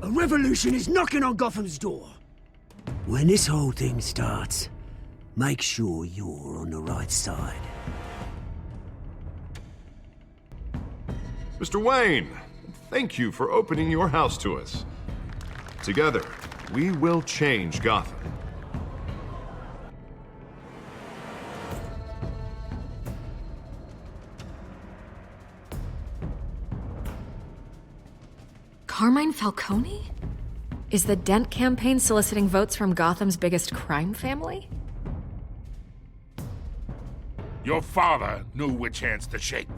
A revolution is knocking on Gotham's door. When this whole thing starts, make sure you're on the right side. Mr. Wayne, thank you for opening your house to us. Together, we will change Gotham. Carmine Falcone? Is the Dent campaign soliciting votes from Gotham's biggest crime family? Your father knew which hands to shake.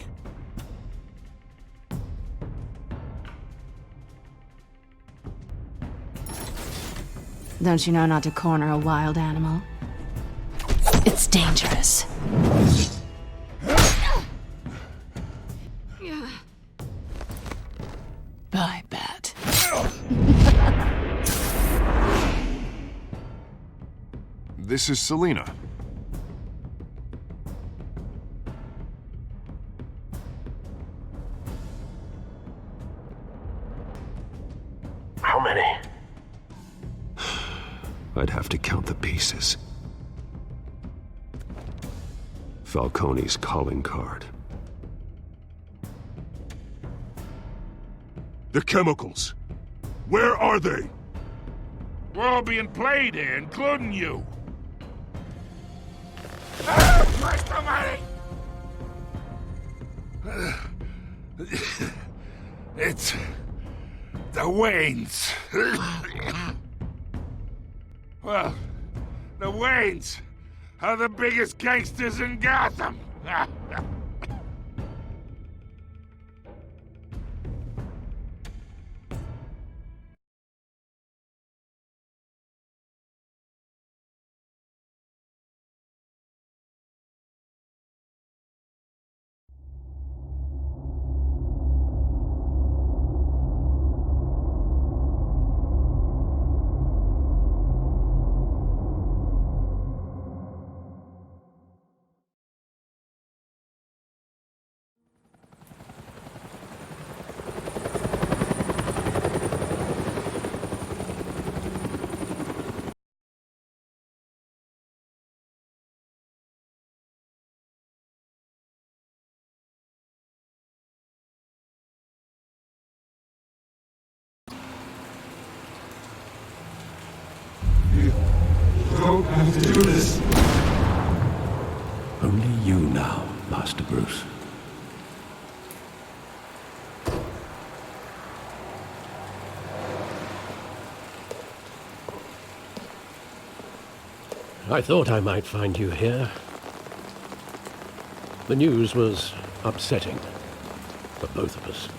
Don't you know not to corner a wild animal? It's dangerous. Bye, Bat. This is Selina. How many? I'd have to count the pieces. Falcone's calling card. The chemicals. Where are they? We're all being played here, including you. Where's the money? It's the Waynes. Well, the Waynes are the biggest gangsters in Gotham. Don't have to do this. Only you now, Master Bruce. I thought I might find you here. The news was upsetting for both of us.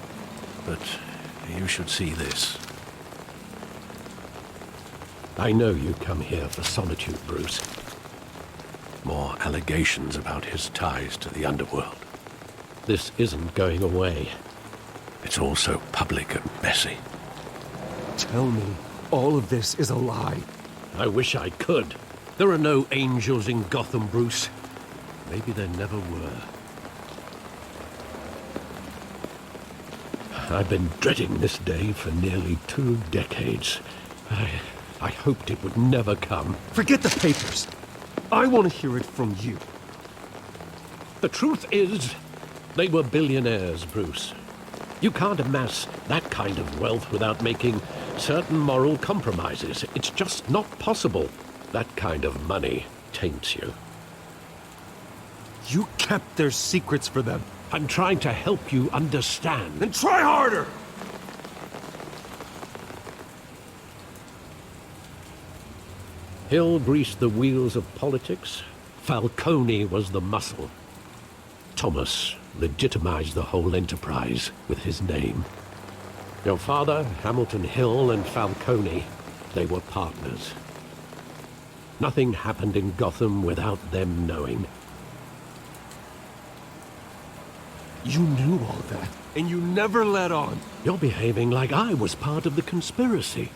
But you should see this. I know you come here for solitude, Bruce. More allegations about his ties to the underworld. This isn't going away. It's all so public and messy. Tell me, all of this is a lie. I wish I could. There are no angels in Gotham, Bruce. Maybe there never were. I've been dreading this day for nearly 2 decades. I hoped it would never come. Forget the papers. I want to hear it from you. The truth is, they were billionaires, Bruce. You can't amass that kind of wealth without making certain moral compromises. It's just not possible. That kind of money taints you. You kept their secrets for them. I'm trying to help you understand. Then try harder! Hill greased the wheels of politics. Falcone was the muscle. Thomas legitimized the whole enterprise with his name. Your father, Hamilton Hill, and Falcone, they were partners. Nothing happened in Gotham without them knowing. You knew all that, and you never let on. You're behaving like I was part of the conspiracy.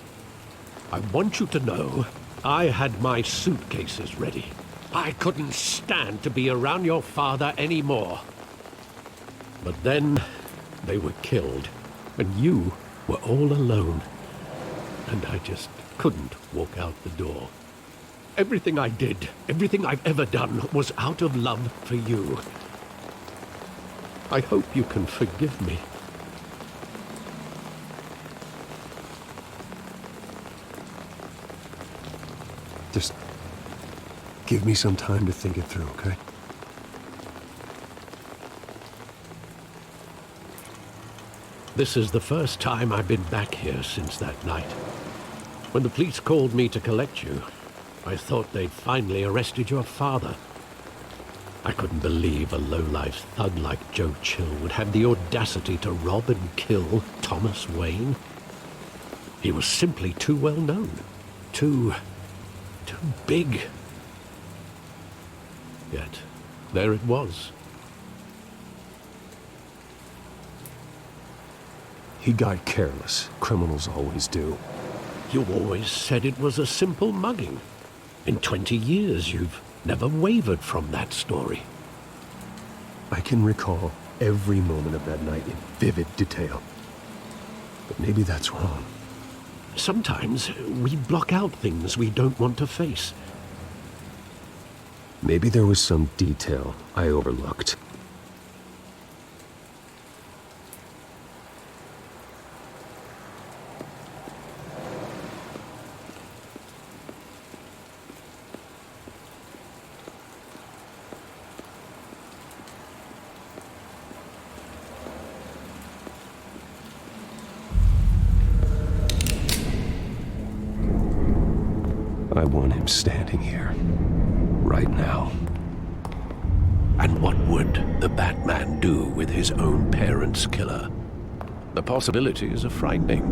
I want you to know I had my suitcases ready. I couldn't stand to be around your father anymore. But then they were killed, and you were all alone. and I just couldn't walk out the door. Everything I did, everything I've ever done, was out of love for you. I hope you can forgive me. Just give me some time to think it through, okay? This is the first time I've been back here since that night. When the police called me to collect you, I thought they'd finally arrested your father. I couldn't believe a low-life thug like Joe Chill would have the audacity to rob and kill Thomas Wayne. He was simply too well known. Too big. Yet, there it was. He got careless. Criminals always do. You always said it was a simple mugging. In 20 years, you've never wavered from that story. I can recall every moment of that night in vivid detail. But maybe that's wrong. Sometimes we block out things we don't want to face. Maybe there was some detail I overlooked. I want him standing here, right now. And what would the Batman do with his own parents' killer? The possibilities are frightening.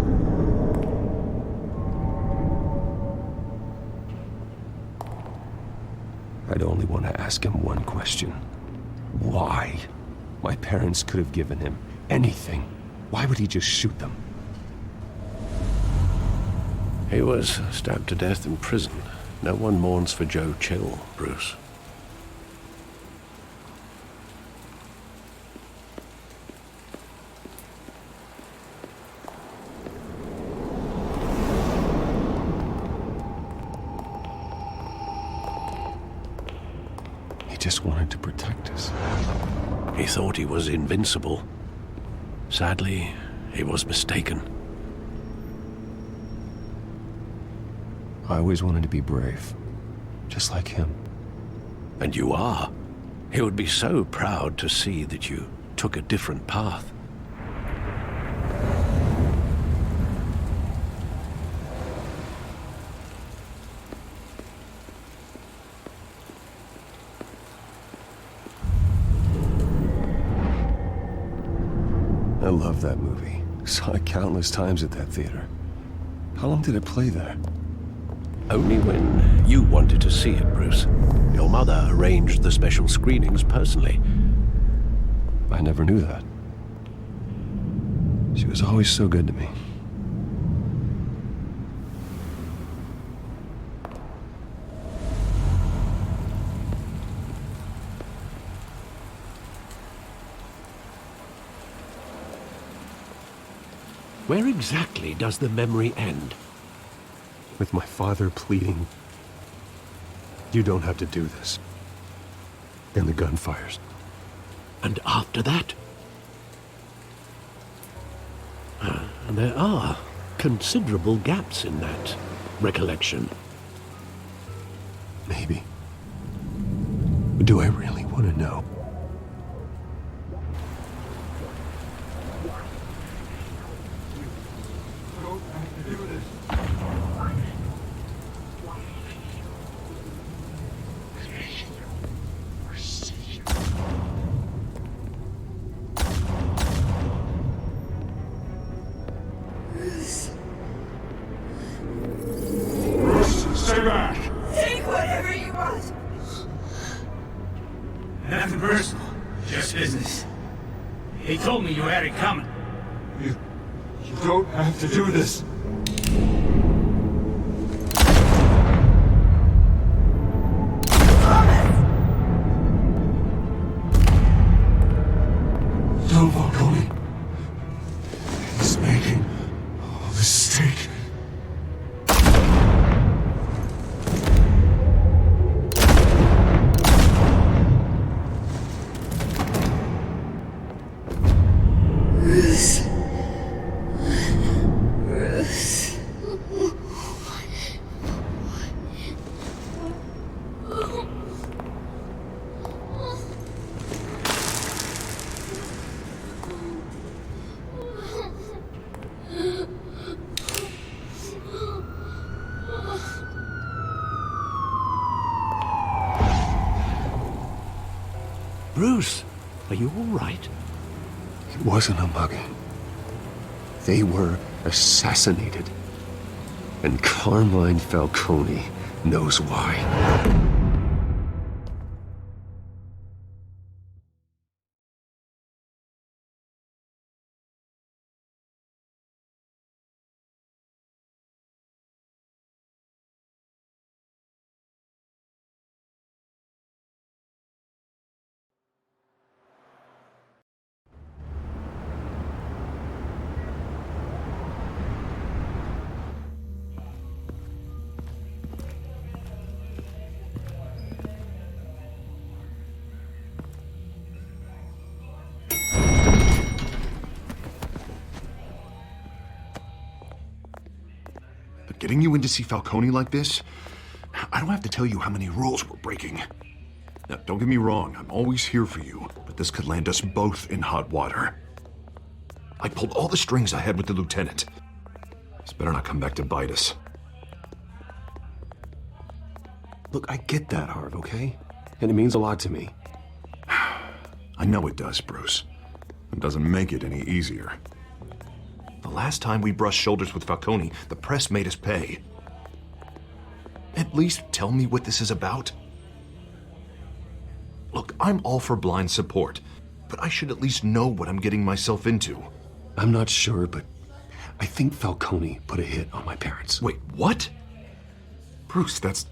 I'd only want to ask him one question. Why? My parents could have given him anything. Why would he just shoot them? He was stabbed to death in prison. No one mourns for Joe Chill, Bruce. He just wanted to protect us. He thought he was invincible. Sadly, he was mistaken. I always wanted to be brave, just like him. And you are. He would be so proud to see that you took a different path. I love that movie. Saw it countless times at that theater. How long did it play there? Only when you wanted to see it, Bruce. Your mother arranged the special screenings personally. I never knew that. She was always so good to me. Where exactly does the memory end? With my father pleading, "You don't have to do this." And the gun fires. And after that? There are considerable gaps in that recollection. Maybe. But do I really want to know? Stay back! Take whatever you want. Nothing personal, just business. He told me you had it coming. You don't have to do this. Don't walk on me. He's making a mistake. Bruce, are you all right? It wasn't a mugging. They were assassinated. And Carmine Falcone knows why. But getting you in to see Falcone like this, I don't have to tell you how many rules we're breaking. Now, don't get me wrong, I'm always here for you, but this could land us both in hot water. I pulled all the strings I had with the lieutenant. This better not come back to bite us. Look, I get that, Harv, okay? And it means a lot to me. I know it does, Bruce. It doesn't make it any easier. The last time we brushed shoulders with Falcone, the press made us pay. At least tell me what this is about. Look, I'm all for blind support, but I should at least know what I'm getting myself into. I'm not sure, but I think Falcone put a hit on my parents. Wait, what? Bruce, that's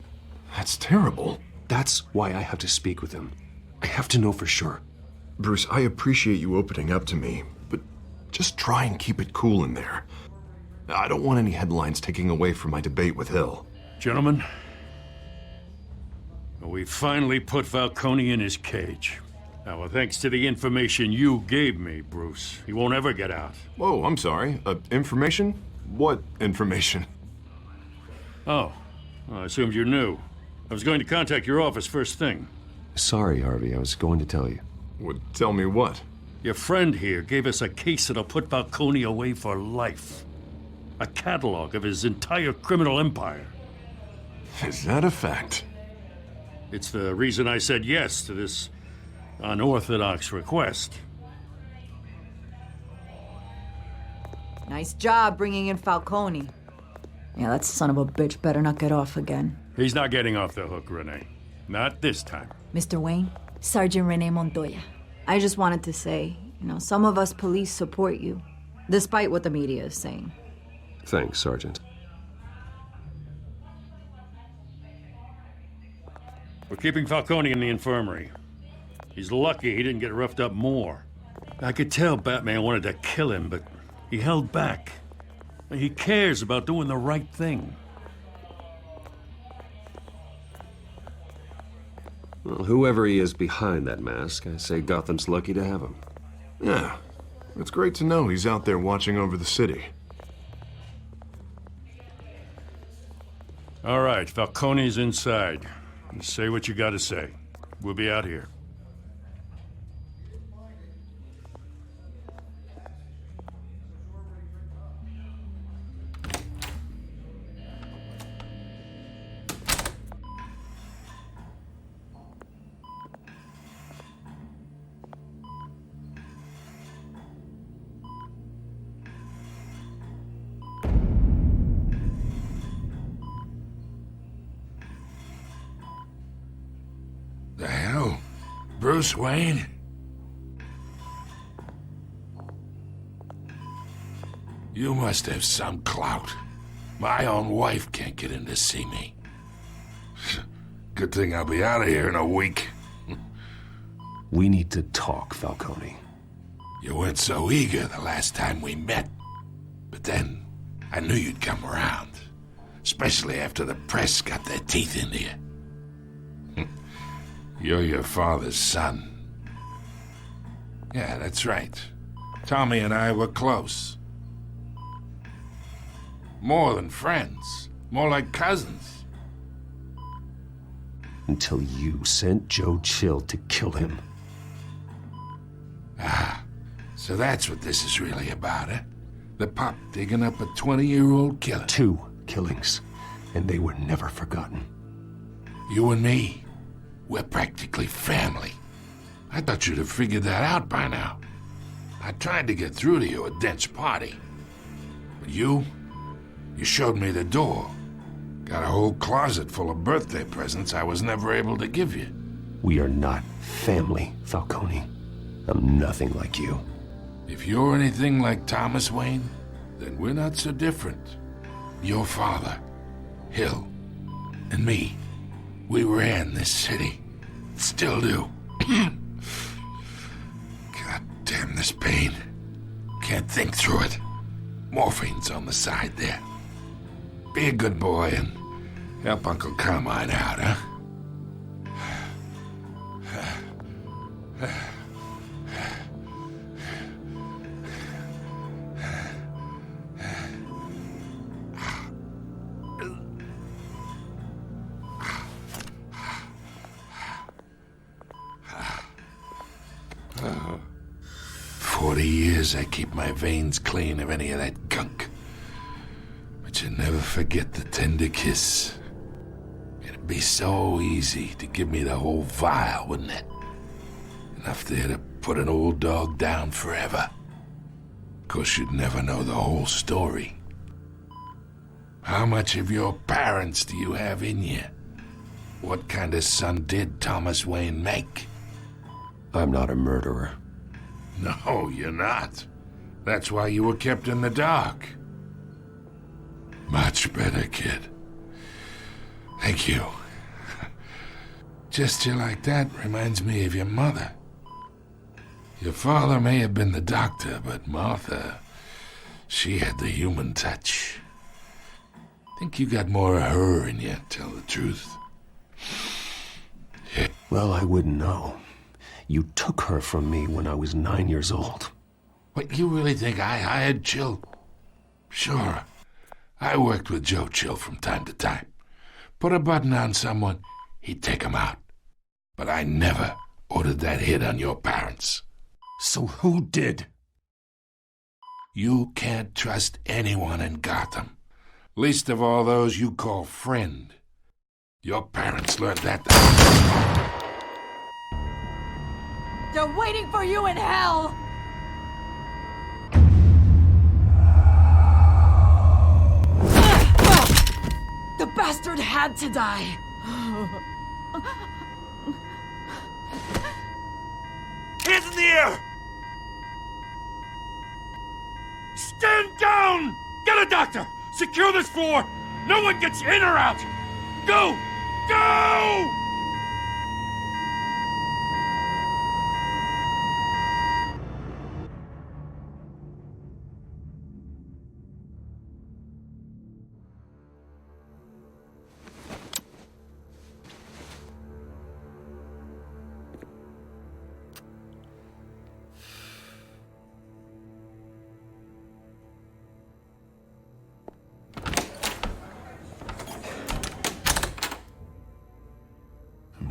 terrible. That's why I have to speak with him. I have to know for sure. Bruce, I appreciate you opening up to me, but just try and keep it cool in there. I don't want any headlines taking away from my debate with Hill. Gentlemen, we finally put Falcone in his cage. Now, well, thanks to the information you gave me, Bruce, he won't ever get out. Whoa, I'm sorry. Information? What information? Oh, well, I assumed you knew. I was going to contact your office first thing. Sorry, Harvey, I was going to tell you. Would tell me what? Your friend here gave us a case that'll put Falcone away for life. A catalog of his entire criminal empire. Is that a fact? It's the reason I said yes to this unorthodox request. Nice job bringing in Falcone. Yeah, that son of a bitch better not get off again. He's not getting off the hook, Renee. Not this time. Mr. Wayne, Sergeant Renee Montoya. I just wanted to say, some of us police support you, despite what the media is saying. Thanks, Sergeant. We're keeping Falcone in the infirmary. He's lucky he didn't get roughed up more. I could tell Batman wanted to kill him, but he held back. He cares about doing the right thing. Well, whoever he is behind that mask, I say Gotham's lucky to have him. Yeah, it's great to know he's out there watching over the city. All right, Falcone's inside. You say what you gotta say. We'll be out here. The hell? Bruce Wayne? You must have some clout. My own wife can't get in to see me. Good thing I'll be out of here in a week. We need to talk, Falcone. You weren't so eager the last time we met. But then, I knew you'd come around. Especially after the press got their teeth into you. You're your father's son. Yeah, that's right. Tommy and I were close. More than friends. More like cousins. Until you sent Joe Chill to kill him. Ah, so that's what this is really about, eh? The pop digging up a 20-year-old killer. 2 killings, and they were never forgotten. You and me, we're practically family. I thought you'd have figured that out by now. I tried to get through to you at Dent's party. But you showed me the door. Got a whole closet full of birthday presents I was never able to give you. We are not family, Falcone. I'm nothing like you. If you're anything like Thomas Wayne, then we're not so different. Your father, Hill, and me, we ran this city. Still do. God damn this pain. Can't think through it. Morphine's on the side there. Be a good boy and help Uncle Carmine out, huh? 40 years I keep my veins clean of any of that gunk. But you never forget the tender kiss. It'd be so easy to give me the whole vial, wouldn't it? Enough there to put an old dog down forever. Of course, you'd never know the whole story. How much of your parents do you have in you? What kind of son did Thomas Wayne make? I'm not a murderer. No, you're not. That's why you were kept in the dark. Much better, kid. Thank you. Gesture like that reminds me of your mother. Your father may have been the doctor, but Martha, she had the human touch. Think you got more of her in you, tell the truth. Yeah. Well, I wouldn't know. You took her from me when I was 9 years old. What, you really think I hired Chill? Sure. I worked with Joe Chill from time to time. Put a button on someone, he'd take him out. But I never ordered that hit on your parents. So who did? You can't trust anyone in Gotham. Least of all those you call friend. Your parents learned that. They're waiting for you in hell! The bastard had to die! Hands in the air! Stand down! Get a doctor! Secure this floor! No one gets in or out! Go! Go!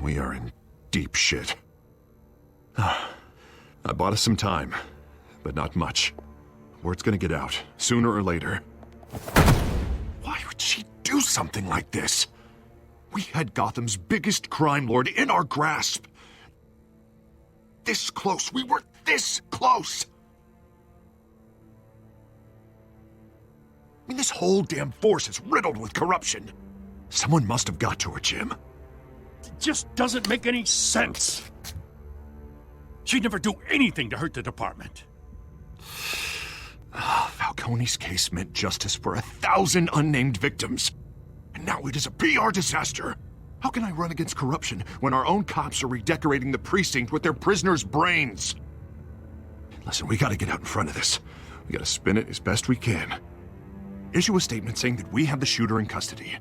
We are in deep shit. I bought us some time, but not much. Word's gonna get out, sooner or later. Why would she do something like this? We had Gotham's biggest crime lord in our grasp. This close, we were this close! I mean, this whole damn force is riddled with corruption. Someone must have got to her, Jim. It just doesn't make any sense. She'd never do anything to hurt the department. Falcone's case meant justice for 1,000 unnamed victims. And now it is a PR disaster. How can I run against corruption when our own cops are redecorating the precinct with their prisoners' brains? Listen, we gotta get out in front of this. We gotta spin it as best we can. Issue a statement saying that we have the shooter in custody.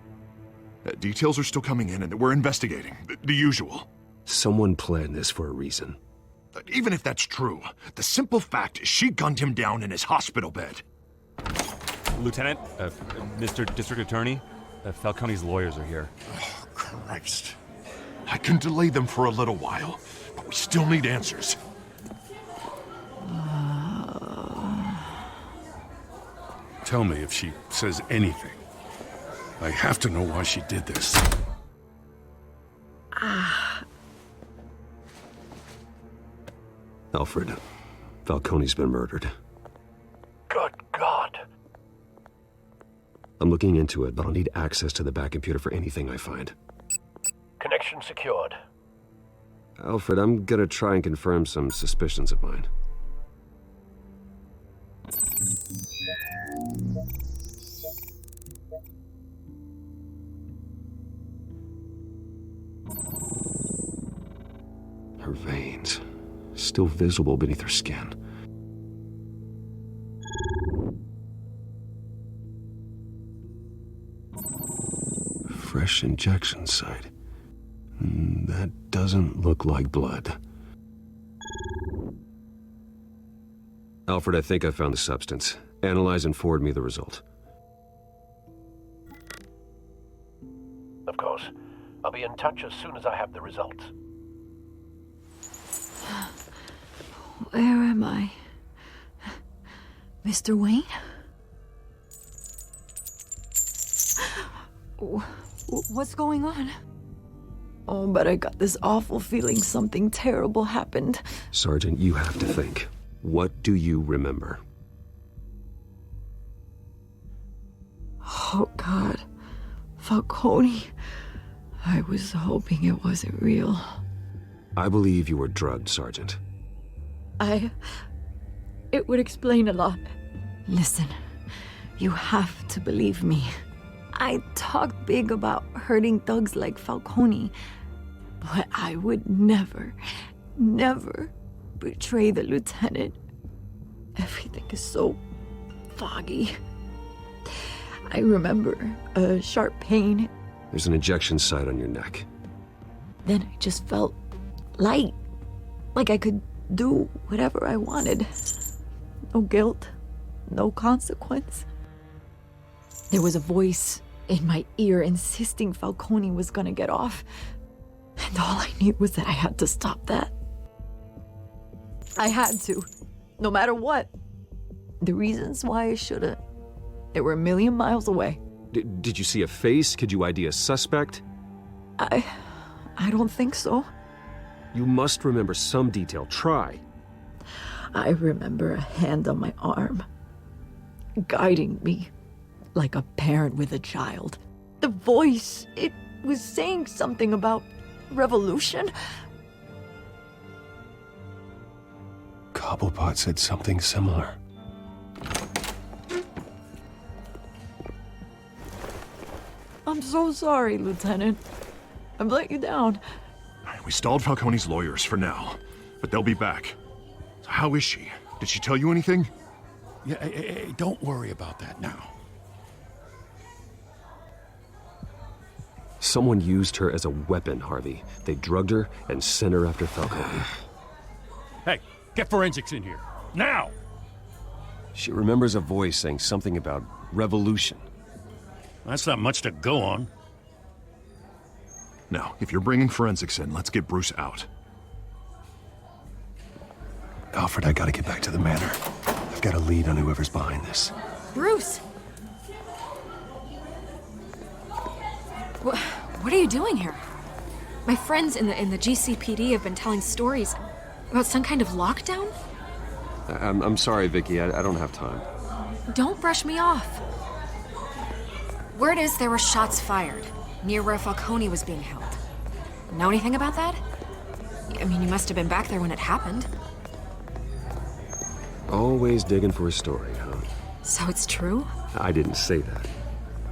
Details are still coming in and that we're investigating. The usual. Someone planned this for a reason. Even if that's true, the simple fact is she gunned him down in his hospital bed. Lieutenant, Mr. District Attorney, Falcone's lawyers are here. Oh, Christ. I can delay them for a little while, but we still need answers. Tell me if she says anything. I have to know why she did this. Alfred, Falcone's been murdered. Good God. I'm looking into it, but I'll need access to the back computer for anything I find. Connection secured. Alfred, I'm gonna try and confirm some suspicions of mine. Her veins, still visible beneath her skin. Fresh injection site. That doesn't look like blood. Alfred, I think I found the substance. Analyze and forward me the result. Of course. I'll be in touch as soon as I have the results. Where am I? Mr. Wayne? What's going on? Oh, but I got this awful feeling something terrible happened. Sergeant, you have to think. What do you remember? Oh, God. Falcone. I was hoping it wasn't real. I believe you were drugged, Sergeant. It would explain a lot. Listen, you have to believe me. I talked big about hurting thugs like Falcone, but I would never, never betray the lieutenant. Everything is so foggy. I remember a sharp pain. There's an injection site on your neck. Then I just felt light, like I could do whatever I wanted. No guilt, no consequence. There was a voice in my ear insisting Falcone was gonna get off. And all I knew was that I had to stop that. I had to, no matter what. The reasons why I shouldn't, they were a million miles away. Did you see a face? Could you ID a suspect? I don't think so. You must remember some detail. Try. I remember a hand on my arm, guiding me like a parent with a child. The voice, it was saying something about revolution. Cobblepot said something similar. I'm so sorry, Lieutenant. I've let you down. We stalled Falcone's lawyers for now, but they'll be back. So how is she? Did she tell you anything? Yeah, hey, don't worry about that now. Someone used her as a weapon, Harvey. They drugged her and sent her after Falcone. Hey, get forensics in here. Now! She remembers a voice saying something about revolution. That's not much to go on. Now, if you're bringing forensics in, let's get Bruce out. Alfred, I gotta get back to the manor. I've got a lead on whoever's behind this. Bruce! What are you doing here? My friends in the GCPD have been telling stories about some kind of lockdown? I'm sorry, Vicky. I don't have time. Don't brush me off. Word is there were shots fired near where Falcone was being held. Know anything about that? I mean, you must have been back there when it happened. Always digging for a story, huh? So it's true? I didn't say that.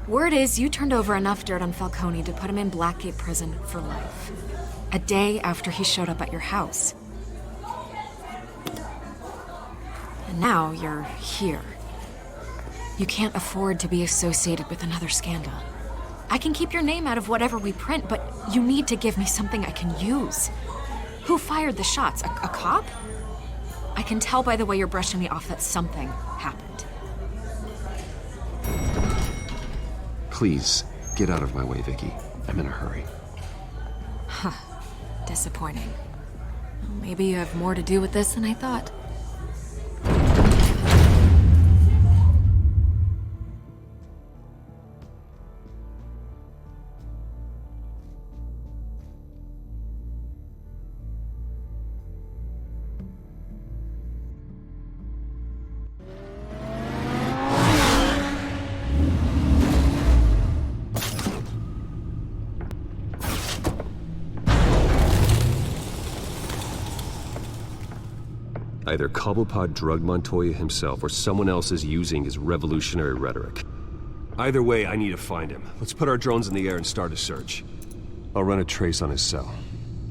Word is you turned over enough dirt on Falcone to put him in Blackgate Prison for life. A day after he showed up at your house. And now you're here. You can't afford to be associated with another scandal. I can keep your name out of whatever we print, but you need to give me something I can use. Who fired the shots? A cop? I can tell by the way you're brushing me off that something happened. Please, get out of my way, Vicky. I'm in a hurry. Huh. Disappointing. Well, maybe you have more to do with this than I thought. Either Cobblepot drugged Montoya himself, or someone else is using his revolutionary rhetoric. Either way, I need to find him. Let's put our drones in the air and start a search. I'll run a trace on his cell.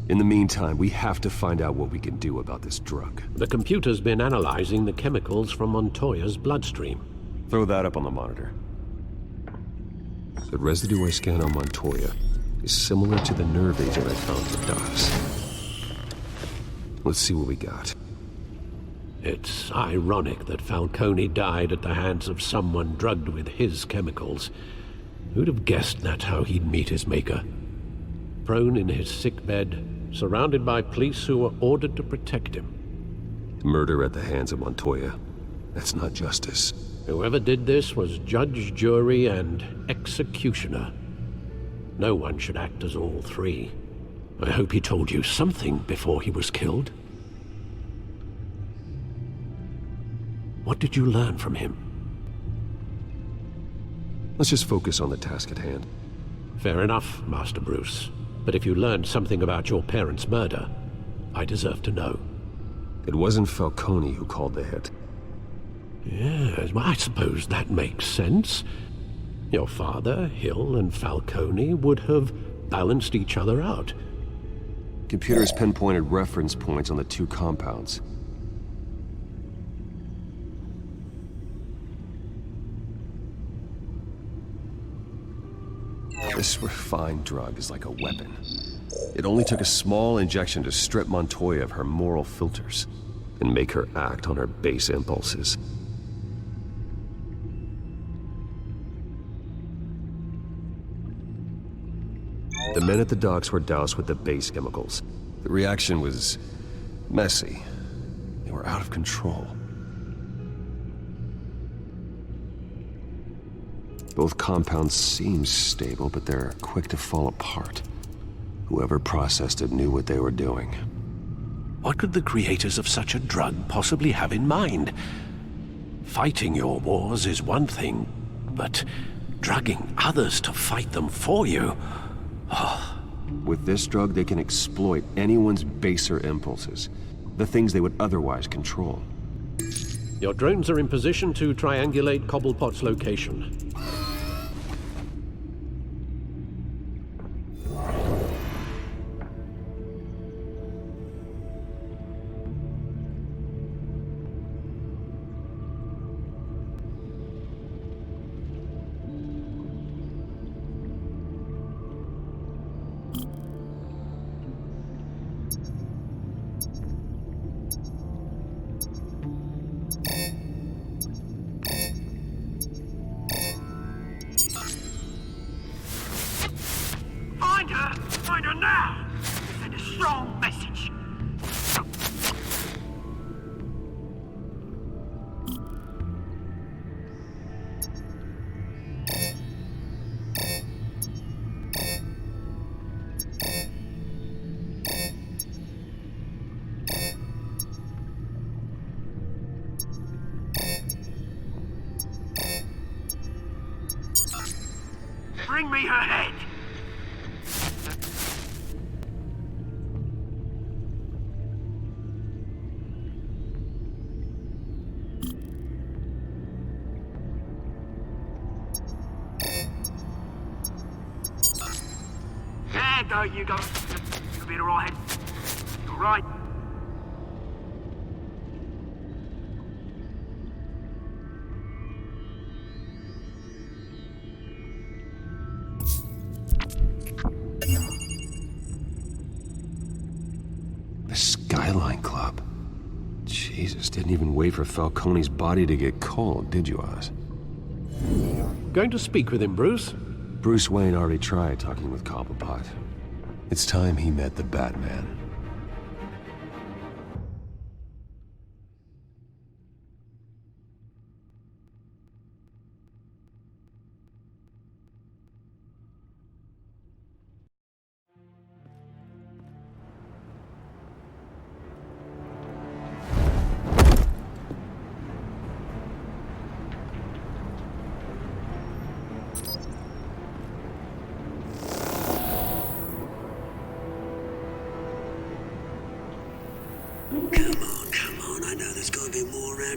In the meantime, we have to find out what we can do about this drug. The computer's been analyzing the chemicals from Montoya's bloodstream. Throw that up on the monitor. The residue I scan on Montoya is similar to the nerve agent I found in the docks. Let's see what we got. It's ironic that Falcone died at the hands of someone drugged with his chemicals. Who'd have guessed that's how he'd meet his maker? Prone in his sickbed, surrounded by police who were ordered to protect him. Murder at the hands of Montoya. That's not justice. Whoever did this was judge, jury, and executioner. No one should act as all three. I hope he told you something before he was killed. What did you learn from him? Let's just focus on the task at hand. Fair enough, Master Bruce. But if you learned something about your parents' murder, I deserve to know. It wasn't Falcone who called the hit. Yes, well, I suppose that makes sense. Your father, Hill, and Falcone would have balanced each other out. Computers pinpointed reference points on the two compounds. This refined drug is like a weapon. It only took a small injection to strip Montoya of her moral filters and make her act on her base impulses. The men at the docks were doused with the base chemicals. The reaction was messy. They were out of control. Both compounds seem stable, but they're quick to fall apart. Whoever processed it knew what they were doing. What could the creators of such a drug possibly have in mind? Fighting your wars is one thing, but drugging others to fight them for you? Oh. With this drug, they can exploit anyone's baser impulses, the things they would otherwise control. Your drones are in position to triangulate Cobblepot's location. Find her now! Send a strong message. Bring me her head! There you go. You'll be alright. All right. The Skyline Club. Jesus, didn't even wait for Falcone's body to get cold, did you, Oz? Going to speak with him, Bruce? Bruce Wayne already tried talking with Cobblepot. It's time he met the Batman.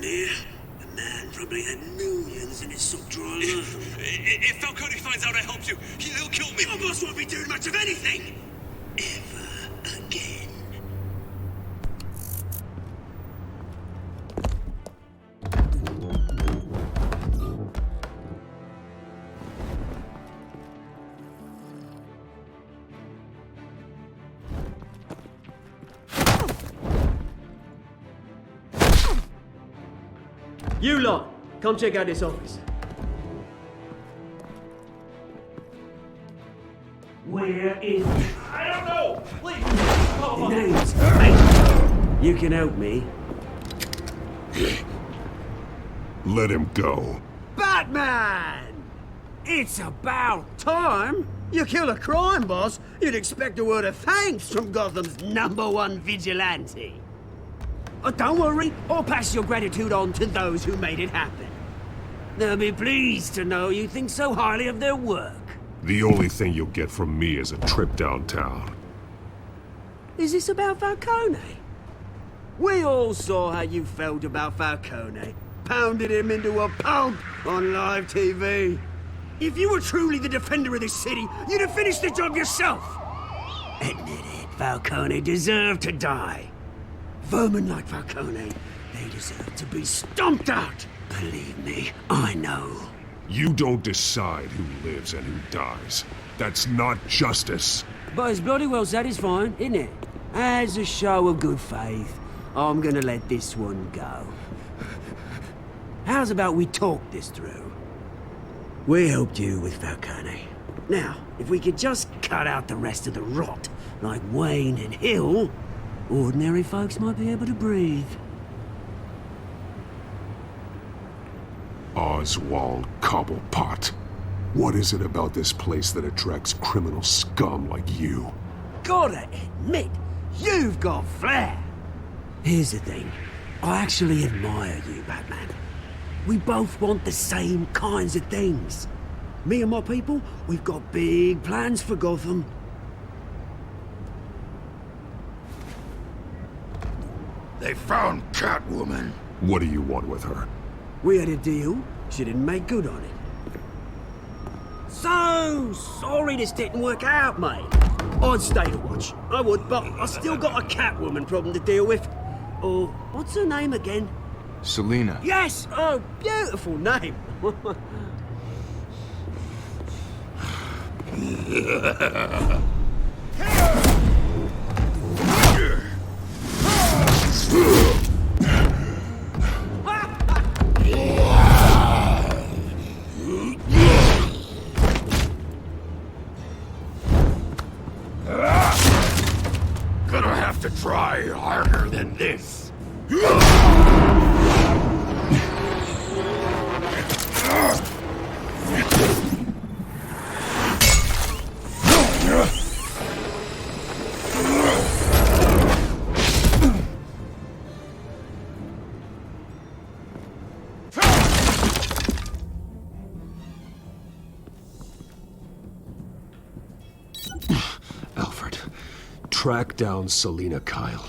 around here. The man probably had millions in his sock drawer. If Falcone finds out I helped you, he'll kill me. Your boss won't be doing much of anything. Ever again. You lot, come check out this office. Where is it? I don't know! Please! The name's Mate. You can help me. Let him go. Batman! It's about time. You kill a crime boss, you'd expect a word of thanks from Gotham's #1 vigilante. Oh, don't worry, I'll pass your gratitude on to those who made it happen. They'll be pleased to know you think so highly of their work. The only thing you'll get from me is a trip downtown. Is this about Falcone? We all saw how you felt about Falcone. Pounded him into a pulp on live TV. If you were truly the defender of this city, you'd have finished the job yourself. Admit it, Falcone deserved to die. Vermin like Falcone, they deserve to be stomped out. Believe me, I know. You don't decide who lives and who dies. That's not justice. But it's bloody well satisfying, isn't it? As a show of good faith, I'm gonna let this one go. How's about we talk this through? We helped you with Falcone. Now, if we could just cut out the rest of the rot, like Wayne and Hill, ordinary folks might be able to breathe. Oswald Cobblepot. What is it about this place that attracts criminal scum like you? Gotta admit, you've got flair. Here's the thing. I actually admire you, Batman. We both want the same kinds of things. Me and my people, we've got big plans for Gotham. They found Catwoman. What do you want with her? We had a deal. She didn't make good on it. So sorry this didn't work out, mate. I'd stay to watch. I would, but I still got a Catwoman problem to deal with. Oh, what's her name again? Selina. Yes! Oh, beautiful name. Gonna have to try harder than this. Alfred, track down Selina Kyle.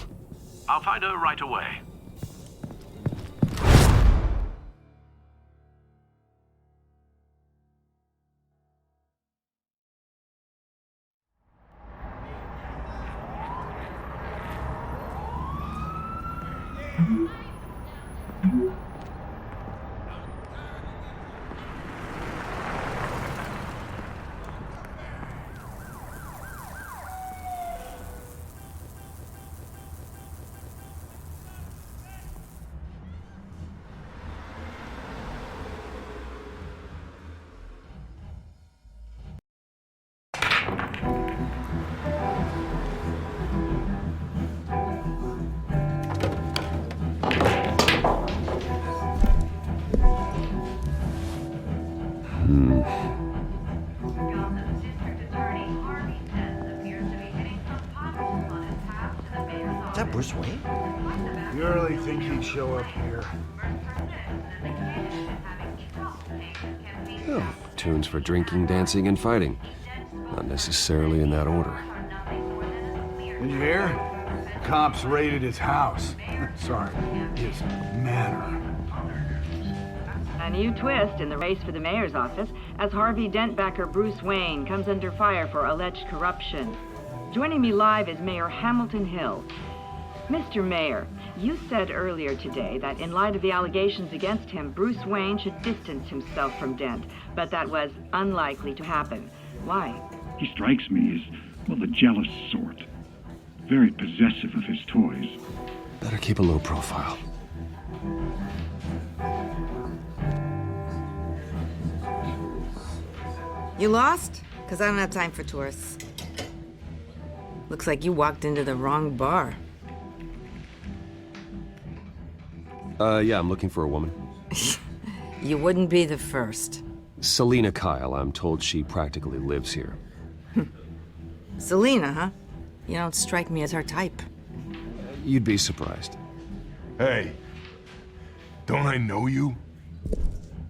I'll find her right away. Is that Bruce Wayne? You really think he'd show up here? Oh, tunes for drinking, dancing, and fighting. Not necessarily in that order. Did you hear? Cops raided his house. Sorry, his manor. A new twist in the race for the mayor's office as Harvey Dent backer Bruce Wayne comes under fire for alleged corruption. Joining me live is Mayor Hamilton Hill. Mr. Mayor, you said earlier today that in light of the allegations against him, Bruce Wayne should distance himself from Dent, but that was unlikely to happen. Why? He strikes me as, well, the jealous sort. Very possessive of his toys. Better keep a low profile. You lost? Because I don't have time for tourists. Looks like you walked into the wrong bar. Yeah, I'm looking for a woman. You wouldn't be the first. Selina Kyle, I'm told she practically lives here. Selina, huh? You don't strike me as her type. You'd be surprised. Hey, don't I know you?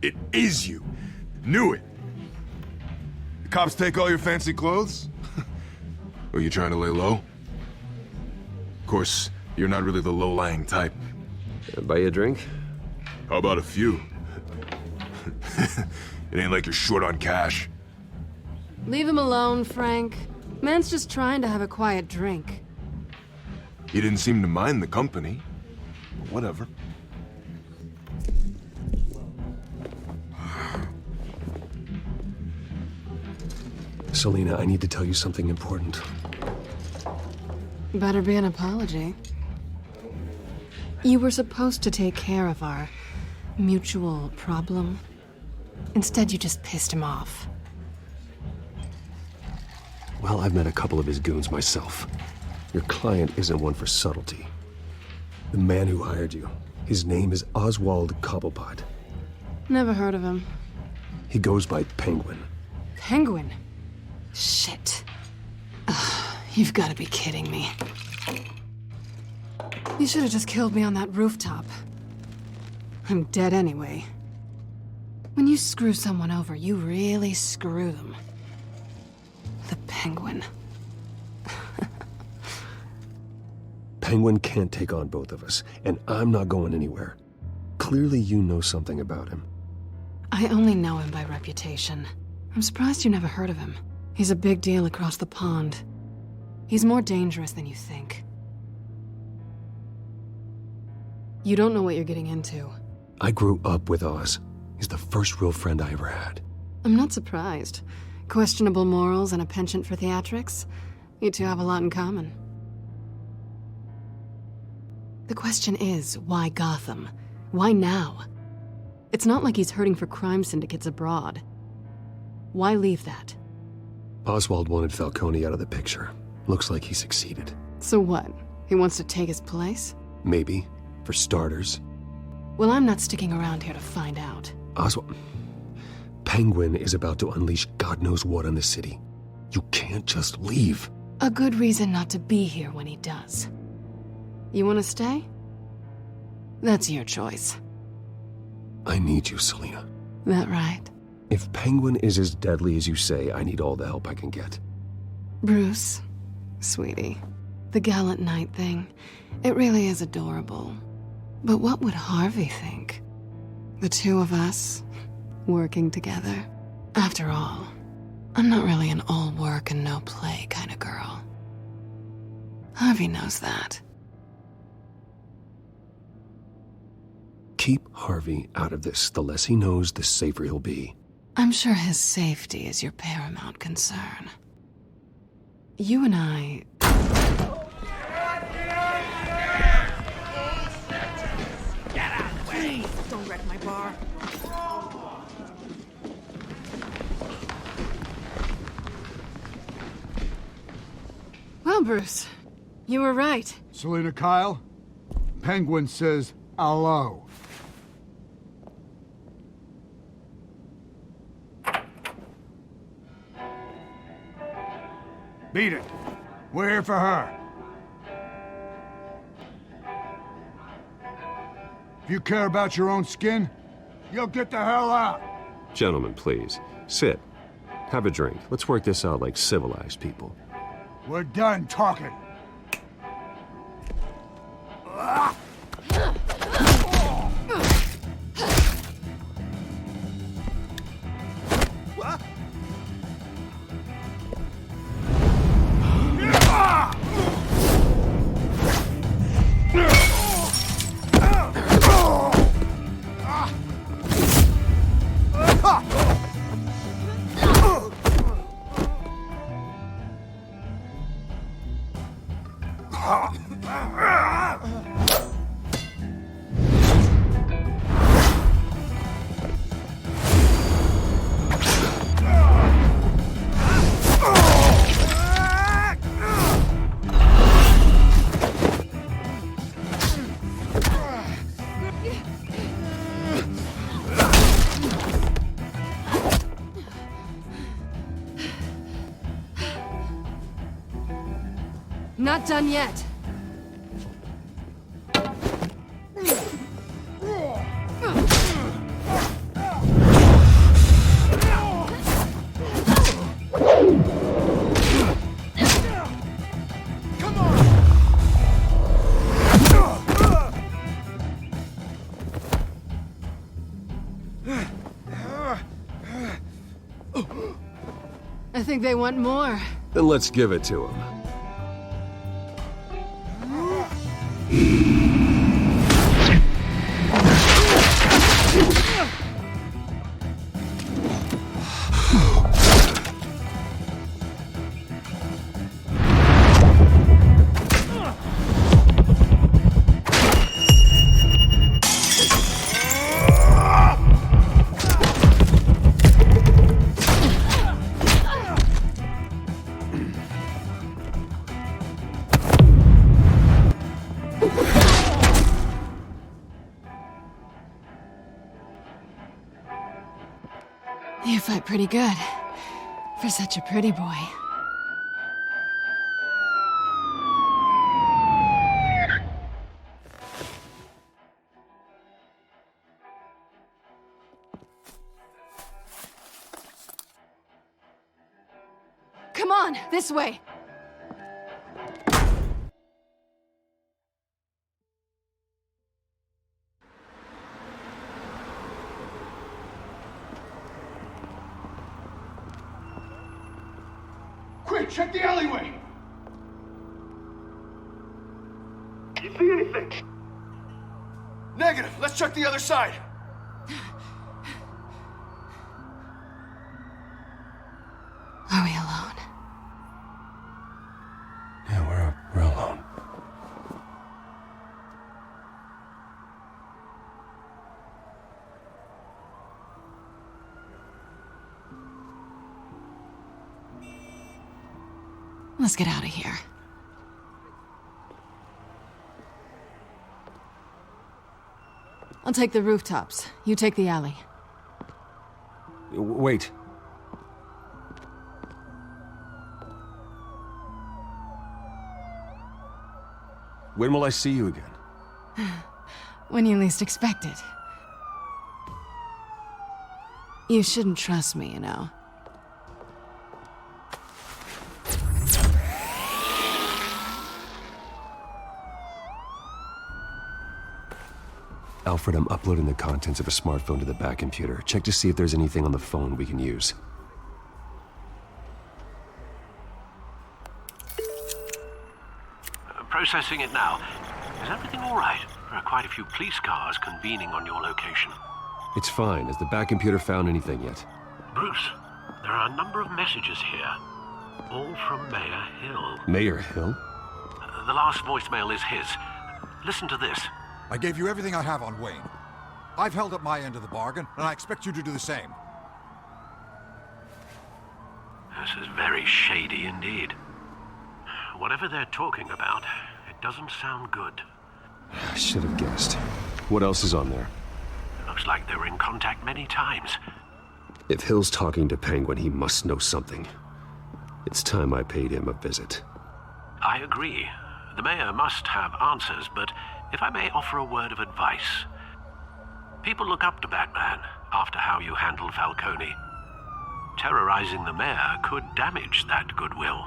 It is you. Knew it. The cops take all your fancy clothes? Are you trying to lay low? Of course, you're not really the low-lying type. Buy you a drink? How about a few? It ain't like you're short on cash. Leave him alone, Frank. Man's just trying to have a quiet drink. He didn't seem to mind the company. But whatever. Selina, I need to tell you something important. Better be an apology. You were supposed to take care of our mutual problem. Instead, you just pissed him off. Well, I've met a couple of his goons myself. Your client isn't one for subtlety. The man who hired you, his name is Oswald Cobblepot. Never heard of him. He goes by Penguin. Penguin? Shit. Ugh, you've got to be kidding me. You should have just killed me on that rooftop. I'm dead anyway. When you screw someone over, you really screw them. The Penguin. Penguin can't take on both of us, and I'm not going anywhere. Clearly you know something about him. I only know him by reputation. I'm surprised you never heard of him. He's a big deal across the pond. He's more dangerous than you think. You don't know what you're getting into. I grew up with Oz. He's the first real friend I ever had. I'm not surprised. Questionable morals and a penchant for theatrics. You two have a lot in common. The question is, why Gotham? Why now? It's not like he's hurting for crime syndicates abroad. Why leave that? Oswald wanted Falcone out of the picture. Looks like he succeeded. So what? He wants to take his place? Maybe. For starters. Well, I'm not sticking around here to find out. Oswald... Penguin is about to unleash God knows what on the city. You can't just leave. A good reason not to be here when he does. You want to stay? That's your choice. I need you, Selina. That right? If Penguin is as deadly as you say, I need all the help I can get. Bruce, sweetie, the gallant knight thing, it really is adorable. But what would Harvey think? The two of us, working together. After all, I'm not really an all work and no play kind of girl. Harvey knows that. Keep Harvey out of this. The less he knows, the safer he'll be. I'm sure his safety is your paramount concern. You and I... Get out of the way! Don't wreck my bar. Well, Bruce, you were right. Selina Kyle, Penguin says hello. Beat it. We're here for her. If you care about your own skin, you'll get the hell out. Gentlemen, please. Sit. Have a drink. Let's work this out like civilized people. We're done talking. Not done yet. I think they want more. Then let's give it to them. You fight pretty good. For such a pretty boy. Come on, this way. Quick, check the alleyway! You see anything? Negative. Let's check the other side. Are we alone? Yeah, we're alone. Let's get out of here. I'll take the rooftops. You take the alley. Wait. When will I see you again? When you least expect it. You shouldn't trust me, you know. Alfred, I'm uploading the contents of a smartphone to the back computer. Check to see if there's anything on the phone we can use. Processing it now. Is everything all right? There are quite a few police cars convening on your location. It's fine. Has the back computer found anything yet? Bruce, there are a number of messages here. All from Mayor Hill. Mayor Hill? The last voicemail is his. Listen to this. I gave you everything I have on Wayne. I've held up my end of the bargain, and I expect you to do the same. This is very shady indeed. Whatever they're talking about, it doesn't sound good. I should have guessed. What else is on there? Looks like they were in contact many times. If Hill's talking to Penguin, he must know something. It's time I paid him a visit. I agree. The mayor must have answers, but if I may offer a word of advice. People look up to Batman after how you handled Falcone. Terrorizing the mayor could damage that goodwill.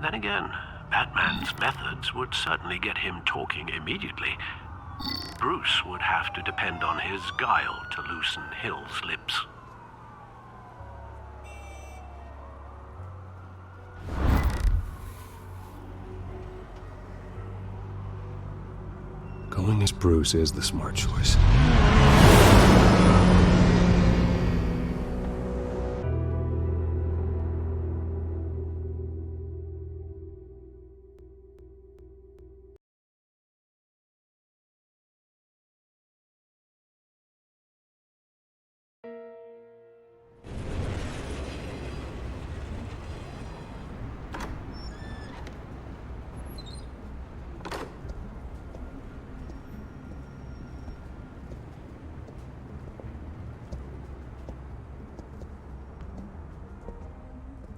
Then again, Batman's methods would certainly get him talking immediately. Bruce would have to depend on his guile to loosen Hill's lips. Going as Bruce is the smart choice.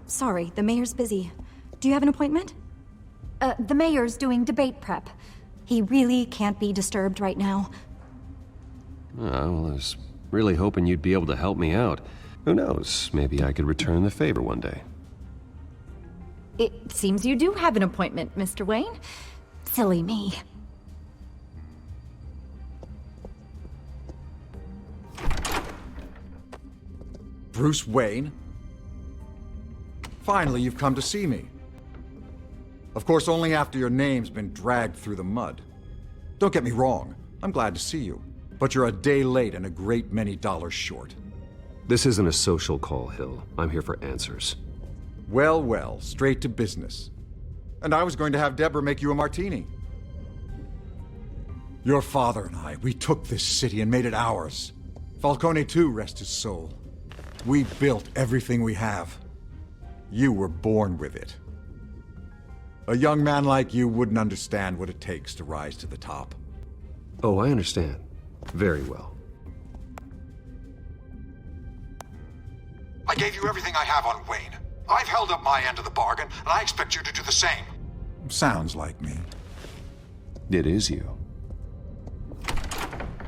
Sorry, the mayor's busy. Do you have an appointment? The mayor's doing debate prep. He really can't be disturbed right now. Oh, well, I was really hoping you'd be able to help me out. Who knows, maybe I could return the favor one day. It seems you do have an appointment, Mr. Wayne. Silly me. Bruce Wayne? Finally, you've come to see me. Of course, only after your name's been dragged through the mud. Don't get me wrong, I'm glad to see you. But you're a day late and a great many dollars short. This isn't a social call, Hill. I'm here for answers. Well, well, straight to business. And I was going to have Deborah make you a martini. Your father and I, we took this city and made it ours. Falcone too, rest his soul. We built everything we have. You were born with it. A young man like you wouldn't understand what it takes to rise to the top. Oh, I understand. Very well. I gave you everything I have on Wayne. I've held up my end of the bargain, and I expect you to do the same. Sounds like me. It is you.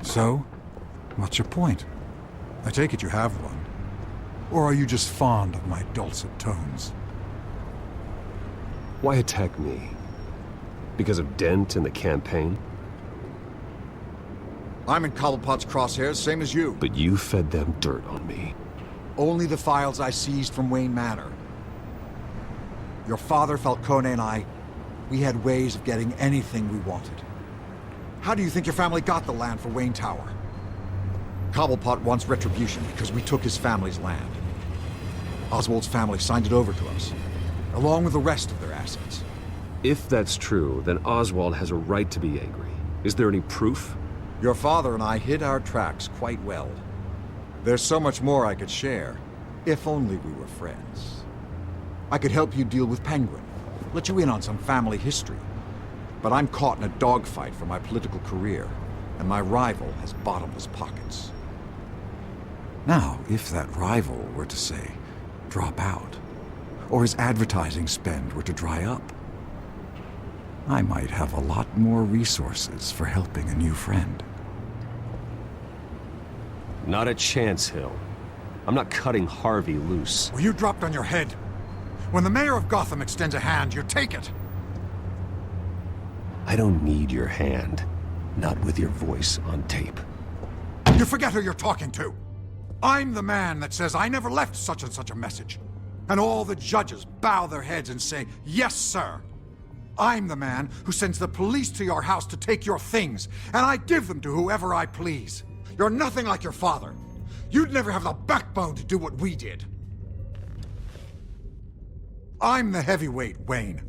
So, what's your point? I take it you have one. Or are you just fond of my dulcet tones? Why attack me? Because of Dent and the campaign? I'm in Cobblepot's crosshairs, same as you. But you fed them dirt on me. Only the files I seized from Wayne Manor. Your father, Falcone, and I, we had ways of getting anything we wanted. How do you think your family got the land for Wayne Tower? Cobblepot wants retribution because we took his family's land. Oswald's family signed it over to us, along with the rest of their assets. If that's true, then Oswald has a right to be angry. Is there any proof? Your father and I hid our tracks quite well. There's so much more I could share, if only we were friends. I could help you deal with Penguin, let you in on some family history. But I'm caught in a dogfight for my political career, and my rival has bottomless pockets. Now, if that rival were to say, drop out, or his advertising spend were to dry up, I might have a lot more resources for helping a new friend. Not a chance, Hill. I'm not cutting Harvey loose. Well, you dropped on your head. When the mayor of Gotham extends a hand, you take it. I don't need your hand. Not with your voice on tape. You forget who you're talking to. I'm the man that says I never left such and such a message. And all the judges bow their heads and say, yes, sir. I'm the man who sends the police to your house to take your things, and I give them to whoever I please. You're nothing like your father. You'd never have the backbone to do what we did. I'm the heavyweight, Wayne,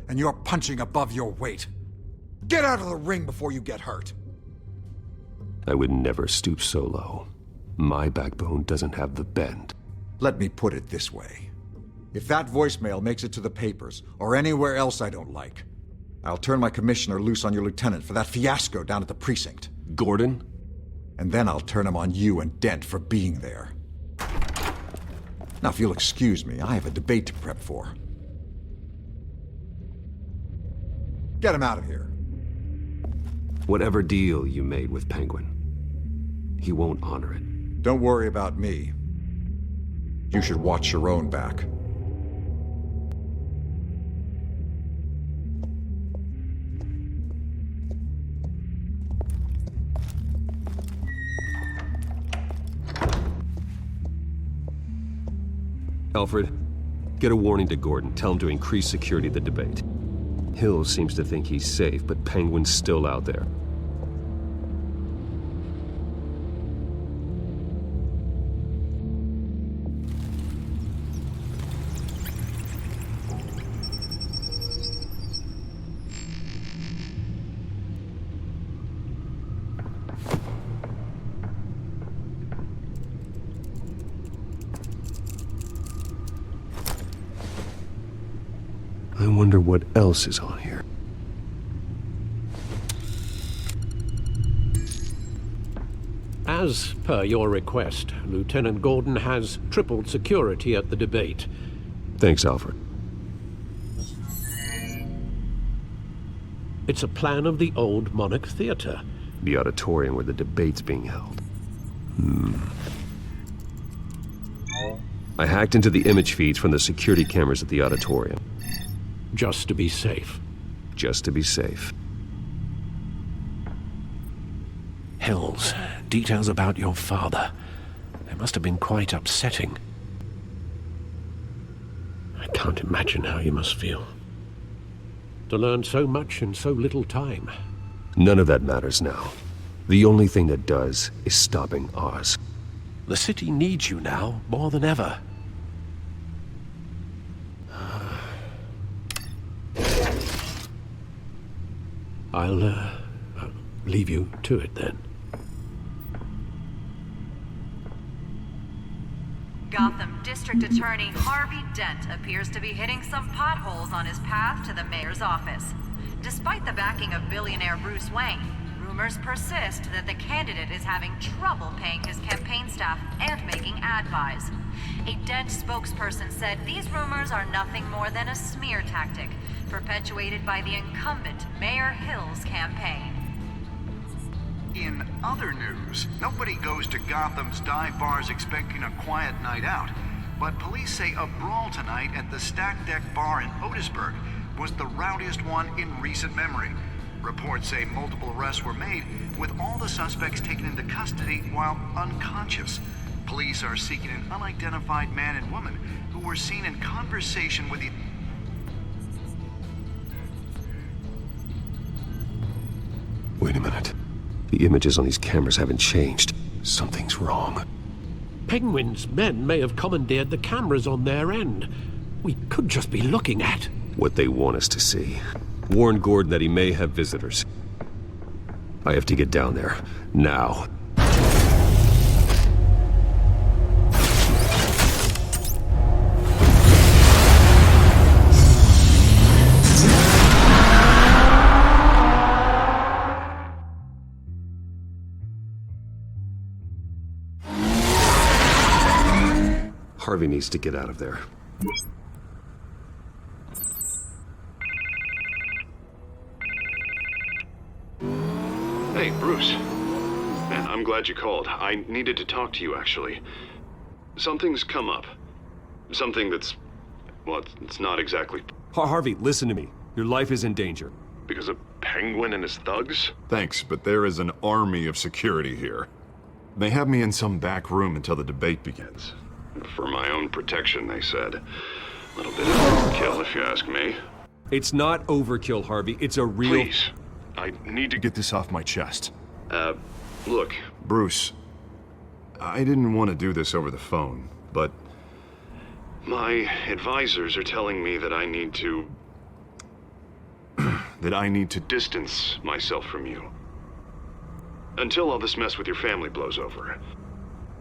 and you're punching above your weight. Get out of the ring before you get hurt. I would never stoop so low. My backbone doesn't have the bend. Let me put it this way. If that voicemail makes it to the papers, or anywhere else I don't like, I'll turn my commissioner loose on your lieutenant for that fiasco down at the precinct. Gordon? And then I'll turn him on you and Dent for being there. Now, if you'll excuse me, I have a debate to prep for. Get him out of here. Whatever deal you made with Penguin, he won't honor it. Don't worry about me. You should watch your own back. Alfred, get a warning to Gordon. Tell him to increase security at the debate. Hill seems to think he's safe, but Penguin's still out there. I wonder what else is on here. As per your request, Lieutenant Gordon has tripled security at the debate. Thanks, Alfred. It's a plan of the old Monarch Theatre. The auditorium where the debate's being held. I hacked into the image feeds from the security cameras at the auditorium. Just to be safe. Just to be safe. Hills, details about your father. They must have been quite upsetting. I can't imagine how you must feel. To learn so much in so little time. None of that matters now. The only thing that does is stopping Oz. The city needs you now more than ever. I'll leave you to it then. Gotham District Attorney Harvey Dent appears to be hitting some potholes on his path to the mayor's office. Despite the backing of billionaire Bruce Wayne, rumors persist that the candidate is having trouble paying his campaign staff and making ad buys. A Dent spokesperson said these rumors are nothing more than a smear tactic, perpetuated by the incumbent Mayor Hill's campaign. In other news, nobody goes to Gotham's dive bars expecting a quiet night out. But police say a brawl tonight at the Stack Deck Bar in Otisburg was the rowdiest one in recent memory. Reports say multiple arrests were made, with all the suspects taken into custody while unconscious. Police are seeking an unidentified man and woman who were seen in conversation with the... Wait a minute. The images on these cameras haven't changed. Something's wrong. Penguin's men may have commandeered the cameras on their end. We could just be looking at what they want us to see. Warn Gordon that he may have visitors. I have to get down there. Now. Harvey needs to get out of there. Hey, Bruce. Man, I'm glad you called. I needed to talk to you, actually. Something's come up. Something that's... well, it's not exactly... Harvey, listen to me. Your life is in danger. Because of Penguin and his thugs? Thanks, but there is an army of security here. They have me in some back room until the debate begins. For my own protection, they said. A little bit of overkill, if you ask me. It's not overkill, Harvey. It's a real... Please. I need to get this off my chest. Look. Bruce, I didn't want to do this over the phone, but... my advisors are telling me that I need to... that I need to distance myself from you. Until all this mess with your family blows over.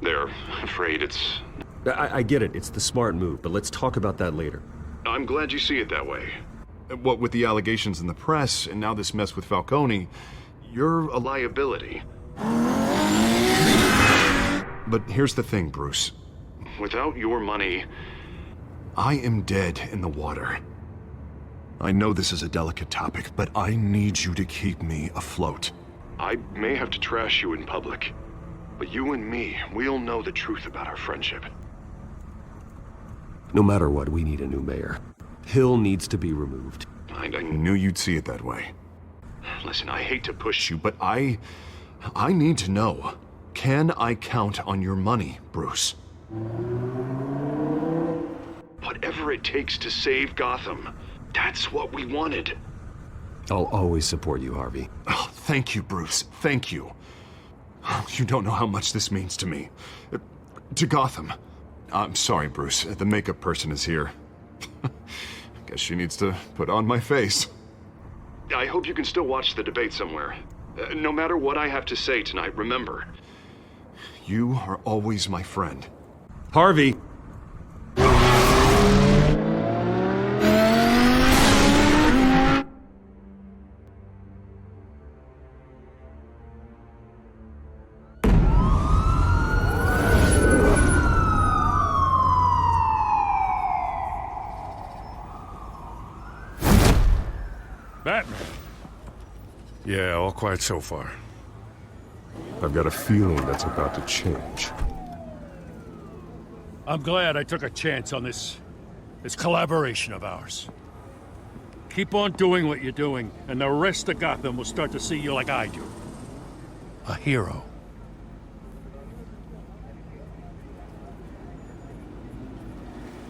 They're afraid it's... I get it. It's the smart move, but let's talk about that later. I'm glad you see it that way. What with the allegations in the press, and now this mess with Falcone, you're a liability. But here's the thing, Bruce. Without your money, I am dead in the water. I know this is a delicate topic, but I need you to keep me afloat. I may have to trash you in public, but you and me, we'll know the truth about our friendship. No matter what, we need a new mayor. Hill needs to be removed. I knew you'd see it that way. Listen, I hate to push you, but I need to know. Can I count on your money, Bruce? Whatever it takes to save Gotham. That's what we wanted. I'll always support you, Harvey. Oh, thank you, Bruce. Thank you. You don't know how much this means to me. To Gotham. I'm sorry, Bruce. The makeup person is here. Guess she needs to put on my face. I hope you can still watch the debate somewhere. No matter what I have to say tonight, remember, you are always my friend. Harvey! Batman, quiet so far. I've got a feeling that's about to change. I'm glad I took a chance on this collaboration of ours. Keep on doing what you're doing, and the rest of Gotham will start to see you like I do. A hero.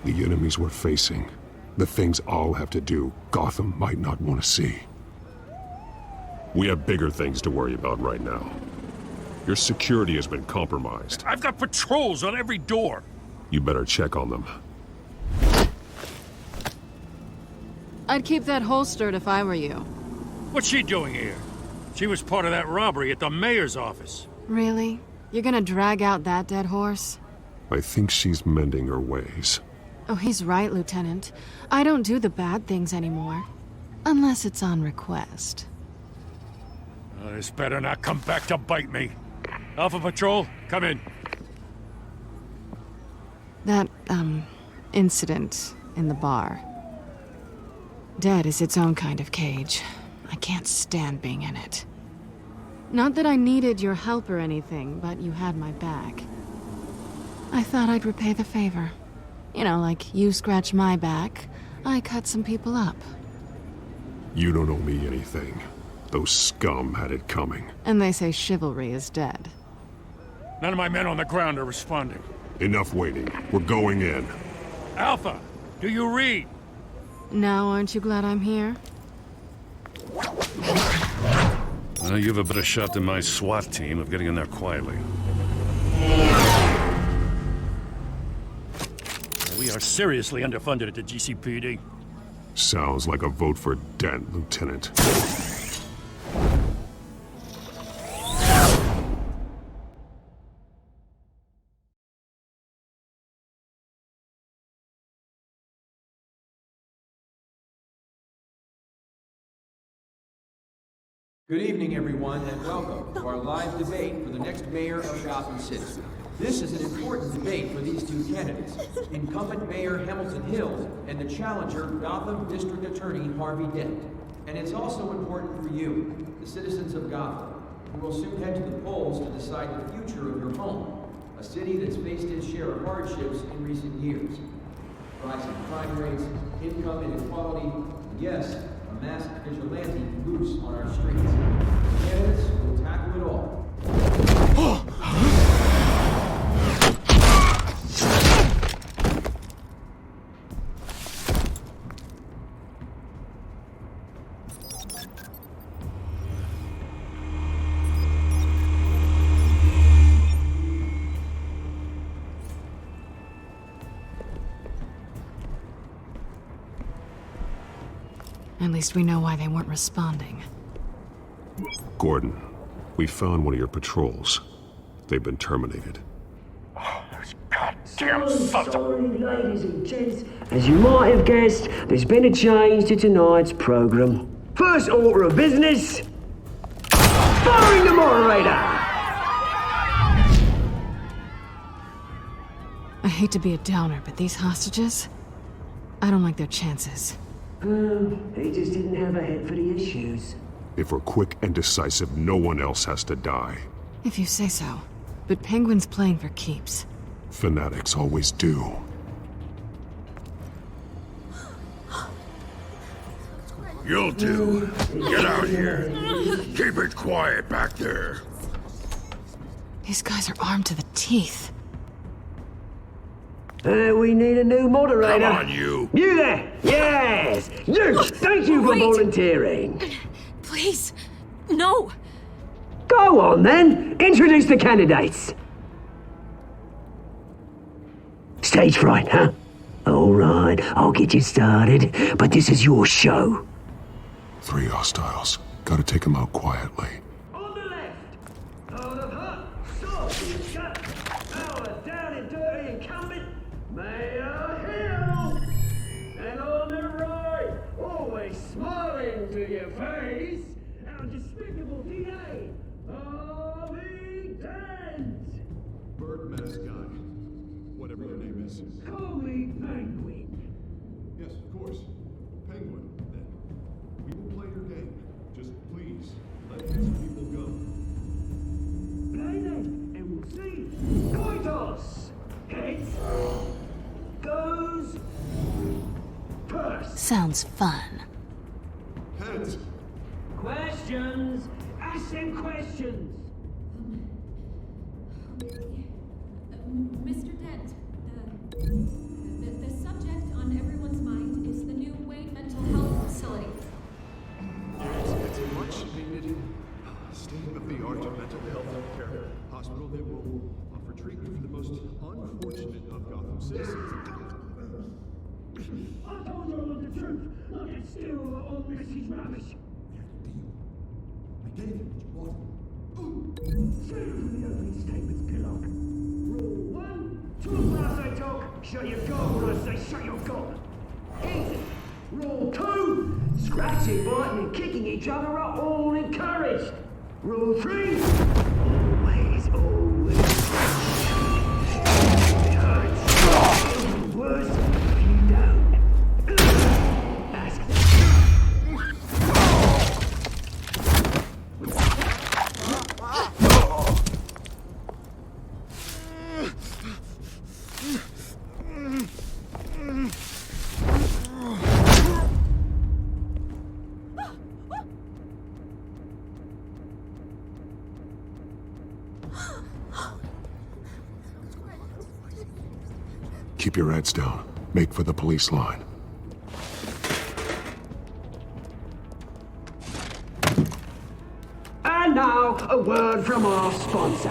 The enemies we're facing, the things I'll have to do, Gotham might not want to see. We have bigger things to worry about right now. Your security has been compromised. I've got patrols on every door. You better check on them. I'd keep that holstered if I were you. What's she doing here? She was part of that robbery at the mayor's office. Really? You're gonna drag out that dead horse? I think she's mending her ways. Oh, he's right, Lieutenant. I don't do the bad things anymore. Unless it's on request. This better not come back to bite me. Alpha Patrol, come in. That, incident in the bar. Dead is its own kind of cage. I can't stand being in it. Not that I needed your help or anything, but you had my back. I thought I'd repay the favor. You know, like you scratch my back, I cut some people up. You don't owe me anything. Those scum had it coming. And they say chivalry is dead. None of my men on the ground are responding. Enough waiting. We're going in. Alpha, do you read? Now, aren't you glad I'm here? Well, you have a better shot than my SWAT team of getting in there quietly. We are seriously underfunded at the GCPD. Sounds like a vote for Dent, Lieutenant. Good evening, everyone, and welcome to our live debate for the next mayor of Gotham City. This is an important debate for these two candidates, incumbent Mayor Hamilton Hill and the challenger, Gotham District Attorney Harvey Dent. And it's also important for you, the citizens of Gotham, who will soon head to the polls to decide the future of your home, a city that's faced its share of hardships in recent years. Rising crime rates, income inequality, and yes, a masked vigilante loose on our streets. The candidates will tackle it all. At least we know why they weren't responding. Gordon, we found one of your patrols. They've been terminated. Damn sorry, ladies and gents. As you might have guessed, there's been a change to tonight's program. First order of business, firing the moderator! I hate to be a downer, but these hostages, I don't like their chances. He just didn't have a head for the issues. If we're quick and decisive, no one else has to die. If you say so. But Penguin's playing for keeps. Fanatics always do. You'll do. Get out here. Keep it quiet back there. These guys are armed to the teeth. We need a new moderator. Come on, you. You there! Yes! You! Thank you for volunteering. Please, no. Go on, then. Introduce the candidates. Stage fright, huh? All right, I'll get you started, but this is your show. 3 hostiles. Gotta take them out quietly. On the left, out of hot, soft, shut, our down and dirty incumbent, Mayor Hill. And on the right, always smiling to your face, our despicable DA, Harvey Dent. Bird mascot. Whatever your name is. Call me Penguin. Yes, of course. Penguin, then. We will play your game. Just please let us Heads goes first. Sounds fun. Heads. Questions. Ask them questions. Mr. Dent, the subject on everyone's mind is the new Wayne Mental Health Facility. It's a much-needed state-of-the-art mental health care hospital that will offer treatment for the most unfortunate of Gotham citizens. I told you all the truth. I can steal all this rubbish. I gave you what you wanted. Say it from the opening statements, Pillock. Rule 1, talk when I say talk, shut your gob when I say shut your gob. Easy. Rule 2, scratching, biting and kicking each other are all encouraged. Rule 3, always. It hurts. Even worse if you don't. Ask Keep your heads down. Make for the police line. And now, a word from our sponsor.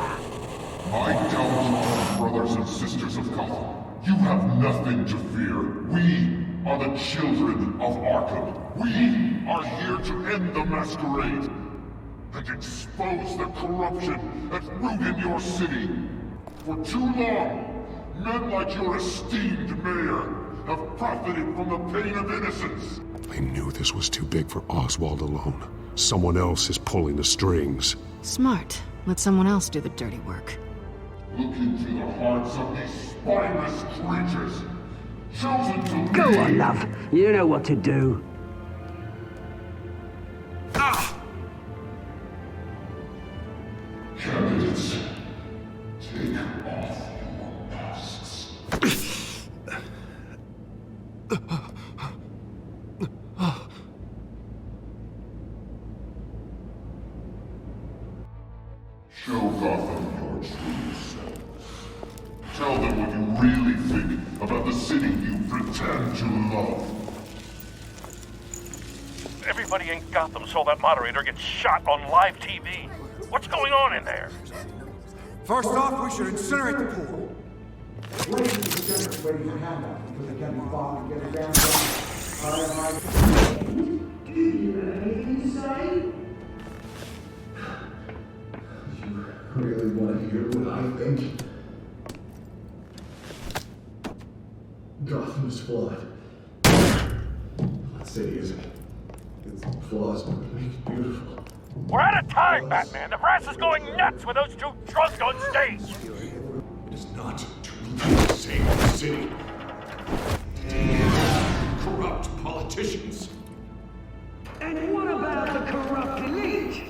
My gallant brothers and sisters of Gotham, you have nothing to fear. We are the children of Arkham. We are here to end the masquerade and expose the corruption that ruined your city. For too long, men like your esteemed mayor have profited from the pain of innocence. I knew this was too big for Oswald alone. Someone else is pulling the strings. Smart. Let someone else do the dirty work. Look into the hearts of these spineless creatures, chosen to Go lead. on, love. You know what to do. Candidates, take off your masks. Show Gotham your true selves. Tell them what you really think about the city you pretend to love. Everybody in Gotham saw that moderator get shot on live TV. What's going on in there? First off, we should incinerate the pool. Waiting for handout because they can't be bothered to get it down. Do you have anything to say? You really want to hear what I think? Gotham is flawed. That city isn't. Its flaws would make it beautiful. We're out of time, Batman. The brass is going nuts with those two drunks on stage. It is not to save the city. Corrupt politicians. And what about the corrupt elite?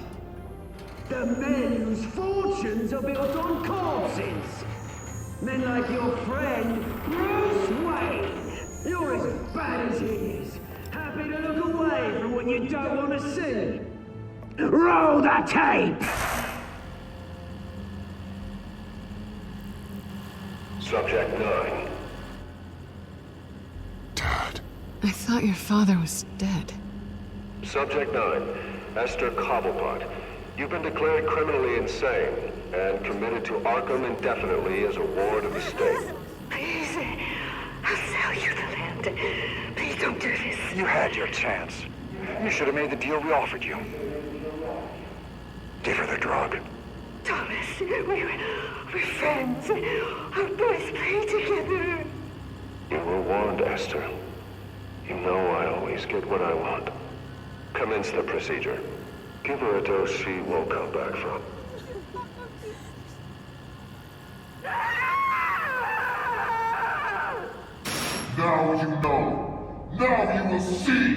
The men whose fortunes are built on corpses. Men like your friend, Bruce Wayne. You're as bad as he is. Happy to look away from what you don't want to see. Roll the tape! Subject 9. I thought your father was dead. Subject 9. Esther Cobblepot. You've been declared criminally insane and committed to Arkham indefinitely as a ward of the state. Please, I'll sell you the land. Please don't do this. You had your chance. You should have made the deal we offered you. Give her the drug. Thomas, we're friends. Our boys play together. You were warned, Esther. You know I always get what I want. Commence the procedure. Give her a dose she won't come back from. Now you know. Now you will see.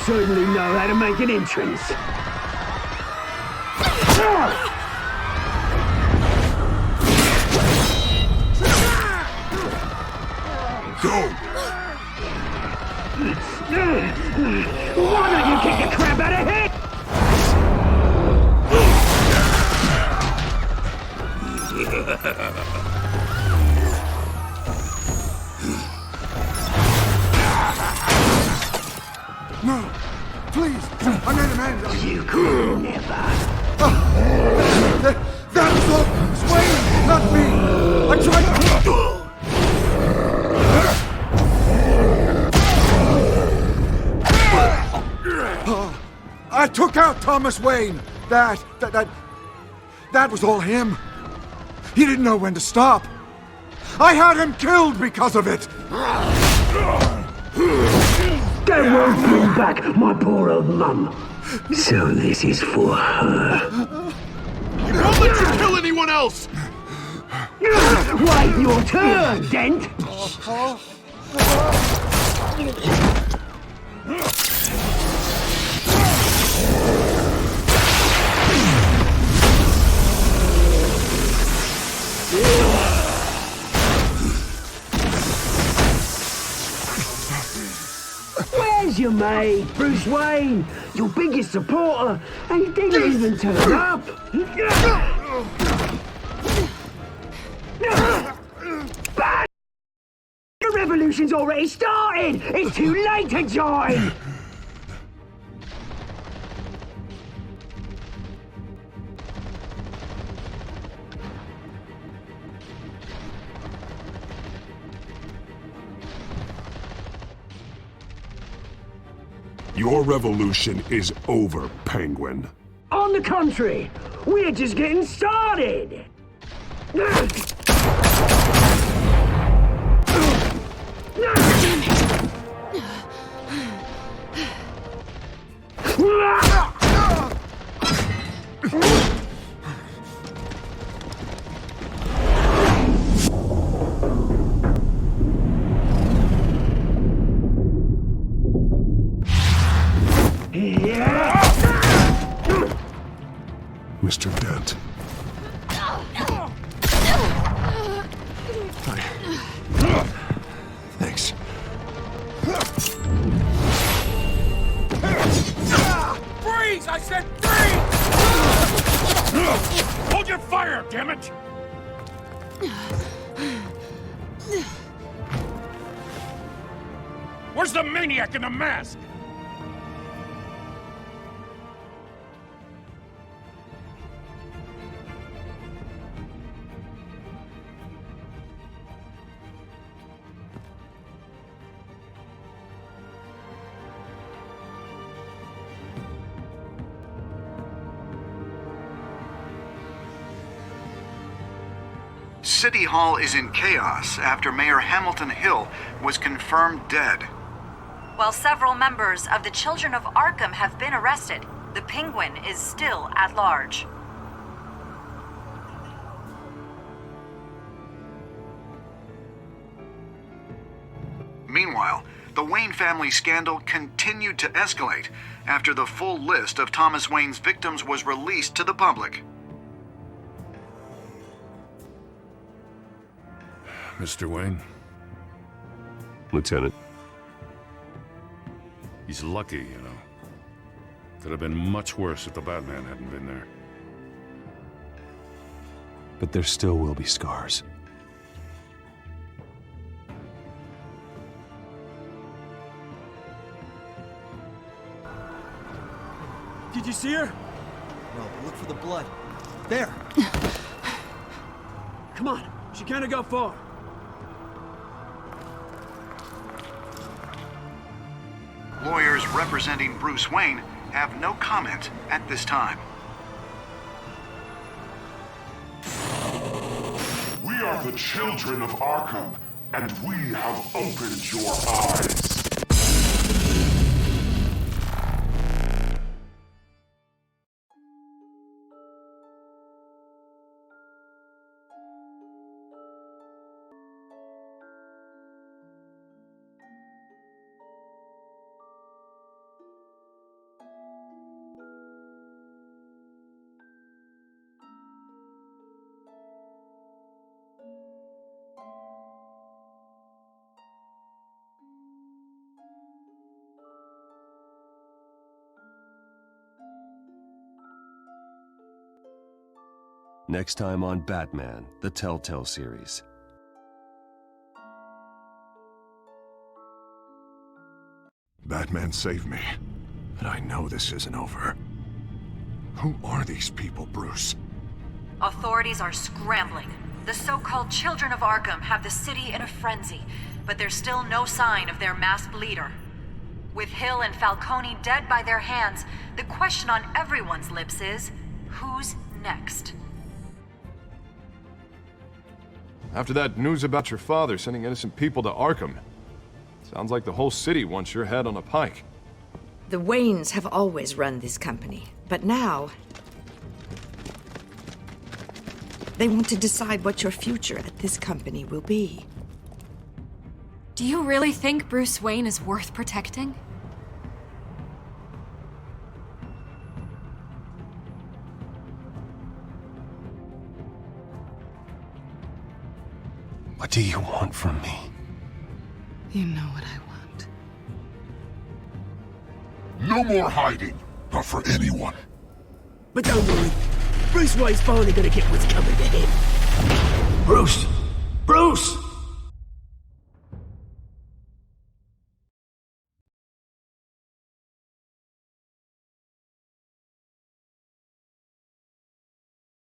certainly know how to make an entrance. Go! Why don't you kick the crap out of here? No! Please! I made a man! You could never. That was all Swain, not me! I tried to... I took out Thomas Wayne! That was all him. He didn't know when to stop. I had him killed because of it! That won't bring back my poor old mum. So this is for her. He won't let you kill anyone else! Wait your turn, Dent! Where's your mate, Bruce Wayne? Your biggest supporter, and he didn't even turn up. But the revolution's already started. It's too late to join. Your revolution is over, Penguin. On the contrary, we're just getting started. Mr. Dent. Thanks. Freeze! I said freeze! Hold your fire, damn it! Where's the maniac in the mask? City Hall is in chaos after Mayor Hamilton Hill was confirmed dead. While several members of the Children of Arkham have been arrested, the Penguin is still at large. Meanwhile, the Wayne family scandal continued to escalate after the full list of Thomas Wayne's victims was released to the public. Mr. Wayne? Lieutenant. He's lucky, you know. Could have been much worse if the Batman hadn't been there. But there still will be scars. Did you see her? No, but look for the blood. There! Come on, she can't go far. Lawyers representing Bruce Wayne have no comment at this time. We are the children of Arkham, and we have opened your eyes. Next time on Batman, the Telltale Series. Batman saved me, but I know this isn't over. Who are these people, Bruce? Authorities are scrambling. The so-called Children of Arkham have the city in a frenzy, but there's still no sign of their masked leader. With Hill and Falcone dead by their hands, the question on everyone's lips is, who's next? After that news about your father sending innocent people to Arkham, sounds like the whole city wants your head on a pike. The Waynes have always run this company, but now they want to decide what your future at this company will be. Do you really think Bruce Wayne is worth protecting? What do you want from me? You know what I want. No more hiding, not for anyone. But don't worry, Bruce Wayne's finally gonna get what's coming to him. Bruce! Bruce!